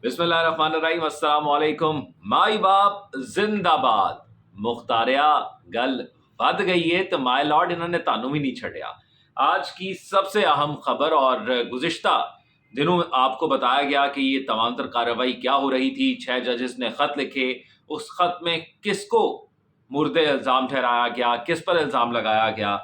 बिस्मिल्लाहिर्रहमानिर्रहीम, अस्सलाम वालेकुम। माई बाप जिंदाबाद। मुख्तारिया गल वध गई है तो माय लॉर्ड इन्होंने तानू भी नहीं छड़िया। आज की सबसे अहम खबर, और गुज़िश्ता दिनों में आपको बताया गया कि ये तमाम तर कार्रवाई क्या हो रही थी। 6 जजेस ने खत लिखे, उस खत में किसको मुर्दे इल्ज़ाम ठहराया गया, किस पर इल्ज़ाम लगाया गया।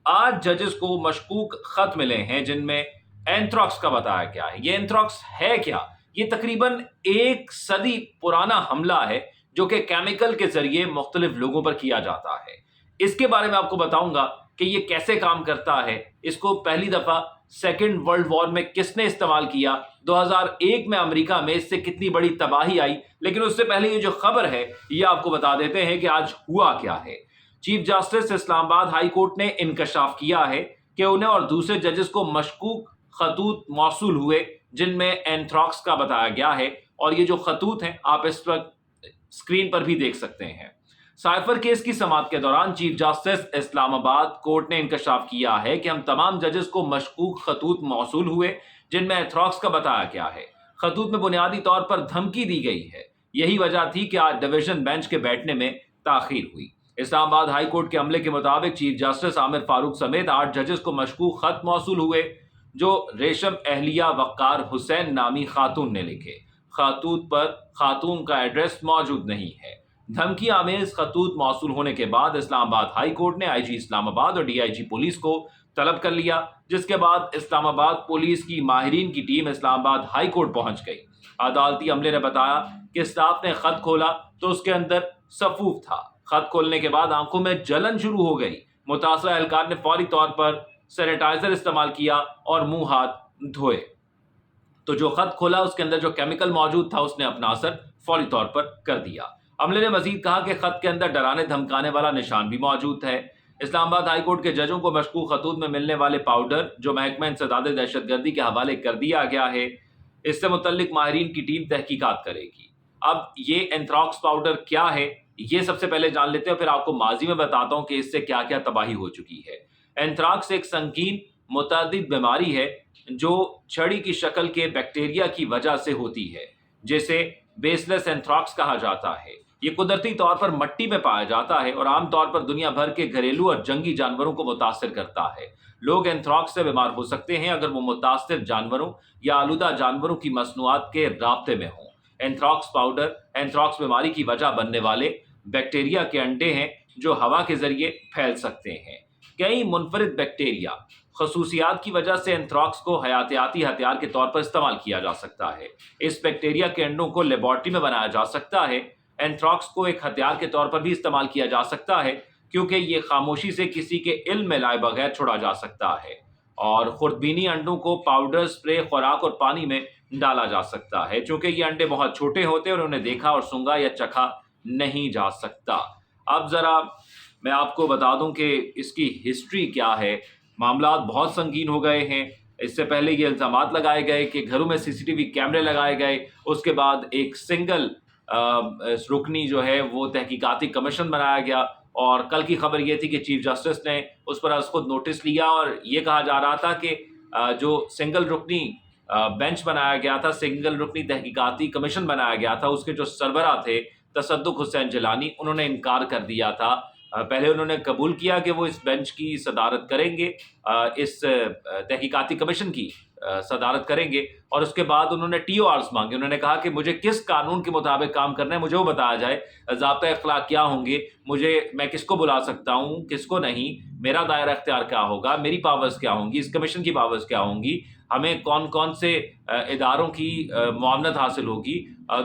आज जजेस को मशकूक खत मिले हैं जिनमें एंथ्रॉक्स का बताया गया है। ये एंथ्रॉक्स है क्या? ये तकरीबन 1 सदी पुराना हमला है जो कि केमिकल के ज़रिए मुख्तलिफ लोगों पर किया जाता है। इसके बारे में आपको बताऊंगा कि ये कैसे काम करता है, इसको पहली दफ़ा सेकेंड वर्ल्ड वॉर में किसने इस्तेमाल किया, 2001 में अमेरिका में इससे कितनी बड़ी तबाही आई। लेकिन उससे पहले ये जो खबर है ये आपको बता देते हैं कि आज हुआ क्या है। Chief justice Islamabad high court ने इंकशाफ किया है कि उन्हें और दूसरे जजेस को मशकूक खतूत मौसूल हुए जिनमें एंथ्रॉक्स का बताया गया है। और ये जो खतूत हैं आप इस वक्त स्क्रीन पर भी देख सकते हैं। साइफर केस की समाअत के दौरान चीफ जस्टिस इस्लामाबाद कोर्ट ने इंकशाफ किया है कि हम तमाम जजेस को मशकूक खतूत मौसूल हुए जिनमें एंथ्रॉक्स का बताया गया है। खतूत में बुनियादी तौर पर धमकी दी गई है। यही वजह थी कि आज डिवीजन बेंच के बैठने में ताखीर हुई। इस्लामाबाद हाई कोर्ट के अमले के मुताबिक चीफ जस्टिस आमिर फारूक समेत 8 जजेस को मशकूक खत मौसूल हुए जो रेशम अहलिया वक्कार हुसैन नामी खातून ने लिखे। खतूत पर खातून का एड्रेस मौजूद नहीं है। धमकी आमेज खतूत मौसूल होने के बाद इस्लामाबाद हाई कोर्ट ने आईजी इस्लामाबाद और डीआईजी पुलिस को तलब कर लिया, जिसके बाद इस्लामाबाद पुलिस की माहिरीन की टीम इस्लामाबाद हाई कोर्ट पहुंच गई। अदालती अमले ने बताया कि स्टाफ ने खत खोला तो उसके अंदर सफूफ था। खत खोलने के बाद आंखों में जलन शुरू हो गई। मुतासरा एहलकार ने फौरी तौर पर सैनिटाइजर इस्तेमाल किया और मुंह हाथ धोए। तो जो खत खोला उसके अंदर जो केमिकल मौजूद था उसने अपना असर फौरी तौर पर कर दिया। अमले ने मजीद कहा कि खत के अंदर डराने धमकाने वाला निशान भी मौजूद है। इस्लामाबाद हाई कोर्ट के जजों को मशकूक खतूत में मिलने वाले पाउडर जो महकमा इंसदाद दहशतगर्दी के हवाले कर दिया गया है, इससे मुतल्लिक माहिरीन की टीम तहकीकात करेगी। अब ये एंथ्रॉक्स पाउडर क्या है ये सबसे पहले जान लेते हैं, फिर आपको माजी में बताता हूँ कि इससे क्या क्या तबाही हो चुकी है। एंथ्रॉक्स एक संगीन मुतअद्दिद बीमारी है जो छड़ी की शक्ल के बैक्टीरिया की वजह से होती है, जिसे बेसलेस एंथ्रॉक्स कहा जाता है। ये कुदरती तौर पर मिट्टी में पाया जाता है और आमतौर पर दुनिया भर के घरेलू और जंगी जानवरों को मुतासिर करता है। लोग एंथ्रॉक्स से बीमार हो सकते हैं अगर वो मुतासिर जानवरों या आलूदा जानवरों की मसनूआत के राब्ते में हों। एंथ्रॉक्स पाउडर एंथ्रॉक्स बीमारी की वजह बनने वाले बैक्टीरिया के अंडे हैं जो हवा के जरिए फैल सकते हैं। कई मुनफरिद बैक्टीरिया खसूसियात की वजह से एंथ्रॉक्स को हयातियाती हथियार के तौर पर इस्तेमाल किया जा सकता है। इस बैक्टीरिया के अंडों को लेबॉर्ट्री में बनाया जा सकता है। एंथ्रॉक्स को एक हथियार के तौर पर भी इस्तेमाल किया जा सकता है क्योंकि ये खामोशी से किसी के इल्म में लाए बगैर छोड़ा जा सकता है। और खुर्दबीनी अंडों को पाउडर, स्प्रे, खुराक और पानी में डाला जा सकता है। चूंकि ये अंडे बहुत छोटे होते हैं और उन्हें देखा और सूंघा या चखा नहीं जा सकता। अब ज़रा मैं आपको बता दूं कि इसकी हिस्ट्री क्या है। मामलात बहुत संगीन हो गए हैं। इससे पहले ये इल्ज़ामात लगाए गए कि घरों में सीसीटीवी कैमरे लगाए गए। उसके बाद एक सिंगल रुकनी जो है वो तहकीकाती कमीशन बनाया गया और कल की खबर ये थी कि चीफ जस्टिस ने उस पर आज खुद नोटिस लिया और ये कहा जा रहा था कि जो सिंगल रुकनी बेंच बनाया गया था, सिंगल रुकनी तहकीकाती कमीशन बनाया गया था, उसके जो सरबरा थे तसद्दुक हुसैन जिलानी, उन्होंने इनकार कर दिया था। पहले उन्होंने कबूल किया कि वो इस बेंच की सदारत करेंगे, इस तहकीकाती कमीशन की सदारत करेंगे, और उसके बाद उन्होंने टीओआर्स मांगे। उन्होंने कहा कि मुझे किस कानून के मुताबिक काम करना है मुझे वो बताया जाए, ज़ाब्ता अखलाक क्या होंगे, मैं किसको बुला सकता हूँ किसको नहीं, मेरा दायरा इख्तियार क्या होगा, मेरी पावर्स क्या होंगी, इस कमीशन की पावर्स क्या होंगी, हमें कौन कौन से इदारों की मुआवनत हासिल होगी।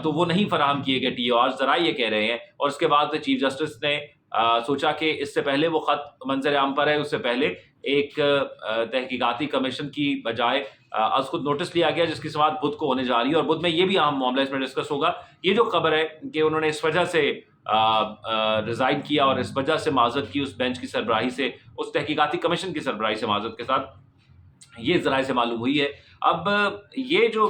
तो वो नहीं फराहम किए गए टीओआर्स, ज़रा ये कह रहे हैं। और उसके बाद चीफ जस्टिस ने सोचा कि इससे पहले वो ख़त मंजर आम पर है, उससे पहले एक तहकीकाती कमीशन की बजाय आज खुद नोटिस लिया गया जिसकी समाअत बुध को होने जा रही है। और बुध में ये भी अहम मामला इसमें डिस्कस होगा। ये जो खबर है कि उन्होंने इस वजह से रिज़ाइन किया और इस वजह से माजरत की उस बेंच की सरबराही से, उस तहकीकाती कमीशन की सरबराही से माजरत के साथ, ये ज़राए से मालूम हुई है। अब ये जो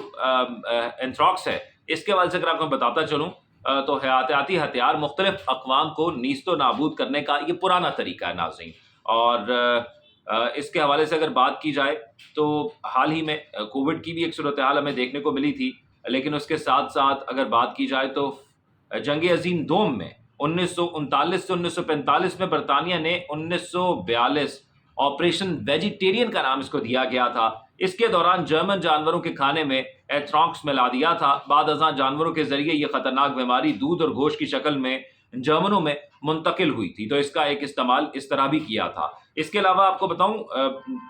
एंथ्रॉक्स है इसके हवाले से अगर आपको बताता चलूँ तो हयातियाती हथियार मुख्तलिफ अक़वाम को नीस्तो नाबूद करने का ये पुराना तरीका है नाज़रीन। और इसके हवाले से अगर बात की जाए तो हाल ही में कोविड की भी एक सूरत हाल हमें देखने को मिली थी। لیکن اس کے ساتھ ساتھ اگر بات کی جائے تو جنگ عظیم دوم میں 1939 سے 1945 میں برطانیہ نے 1942 آپریشن ویجیٹیرین کا نام اس کو دیا گیا تھا. اس کے دوران جرمن جانوروں کے کھانے میں ایتھراکس ملا دیا تھا. بعد ازاں جانوروں کے ذریعے یہ خطرناک بیماری دودھ اور گوشت کی شکل میں جرمنوں میں منتقل ہوئی تھی, تو اس کا ایک استعمال اس طرح بھی کیا تھا. اس کے علاوہ آپ کو بتاؤں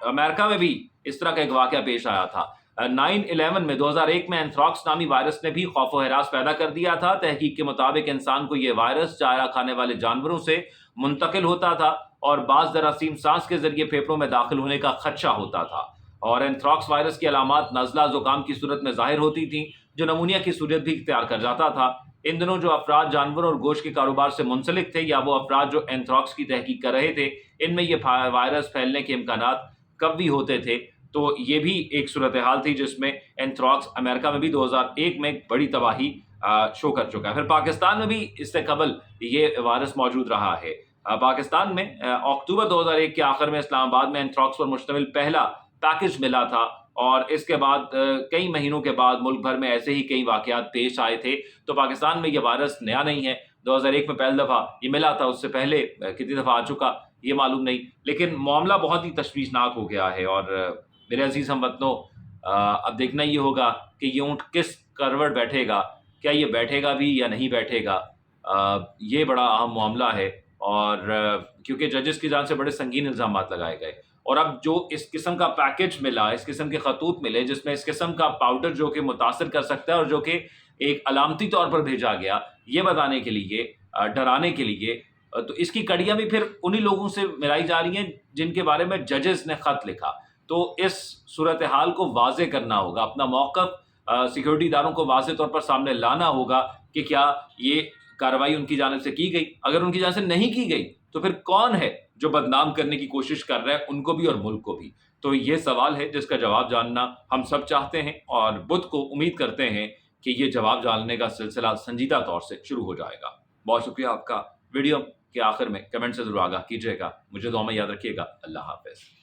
امریکہ میں بھی اس طرح کا ایک واقعہ پیش آیا تھا. 9/11 میں 2001 میں اینتھراکس نامی وائرس نے بھی خوف و ہراس پیدا کر دیا تھا. تحقیق کے مطابق انسان کو یہ وائرس چارہ کھانے والے جانوروں سے منتقل ہوتا تھا اور بعض جراثیم سانس کے ذریعے پھیپھڑوں میں داخل ہونے کا خدشہ ہوتا تھا. اور اینتھراکس وائرس کی علامات نزلہ زکام کی صورت میں ظاہر ہوتی تھیں, جو نمونیا کی صورت بھی اختیار کر جاتا تھا. ان دنوں جو افراد جانوروں اور گوشت کے کاروبار سے منسلک تھے یا وہ افراد جو اینتھراکس کی تحقیق کر رہے تھے, ان میں یہ وائرس پھیلنے کے امکانات قوی ہوتے تھے. تو یہ بھی ایک صورتحال تھی جس میں اینتھراکس امریکہ میں بھی 2001 میں ایک بڑی تباہی شو کر چکا ہے. پھر پاکستان میں بھی اس سے قبل یہ وائرس موجود رہا ہے. پاکستان میں اکتوبر 2001 کے آخر میں اسلام آباد میں اینتھراکس پر مشتمل پہلا پیکج ملا تھا, اور اس کے بعد کئی مہینوں کے بعد ملک بھر میں ایسے ہی کئی واقعات پیش آئے تھے. تو پاکستان میں یہ وائرس نیا نہیں ہے, 2001 میں پہلی دفعہ یہ ملا تھا, اس سے پہلے کتنی دفعہ آ چکا یہ معلوم نہیں, لیکن معاملہ بہت ہی تشویشناک ہو گیا ہے. اور میرے عزیز ہم وطنوں, اب دیکھنا یہ ہوگا کہ یہ اونٹ کس کروٹ بیٹھے گا, کیا یہ بیٹھے گا بھی یا نہیں بیٹھے گا, یہ بڑا اہم معاملہ ہے. اور کیونکہ ججز کی جانب سے بڑے سنگین الزامات لگائے گئے, اور اب جو اس قسم کا پیکج ملا, اس قسم کے خطوط ملے جس میں اس قسم کا پاؤڈر جو کہ متاثر کر سکتا ہے اور جو کہ ایک علامتی طور پر بھیجا گیا یہ بتانے کے لیے, ڈرانے کے لیے, تو اس کی کڑیاں بھی پھر انہی لوگوں سے ملائی جا رہی ہیں جن کے بارے میں ججز نے خط لکھا. تو اس صورتحال کو واضح کرنا ہوگا, اپنا موقف سیکورٹی اداروں کو واضح طور پر سامنے لانا ہوگا کہ کیا یہ کارروائی ان کی جانب سے کی گئی. اگر ان کی جانب سے نہیں کی گئی تو پھر کون ہے جو بدنام کرنے کی کوشش کر رہا ہے ان کو بھی اور ملک کو بھی. تو یہ سوال ہے جس کا جواب جاننا ہم سب چاہتے ہیں, اور بدھ کو امید کرتے ہیں کہ یہ جواب جاننے کا سلسلہ سنجیدہ طور سے شروع ہو جائے گا. بہت شکریہ آپ کا. ویڈیو کے آخر میں کمنٹ سے ضرور آگاہ کیجیے گا. مجھے دعا میں یاد رکھیے گا. اللہ حافظ.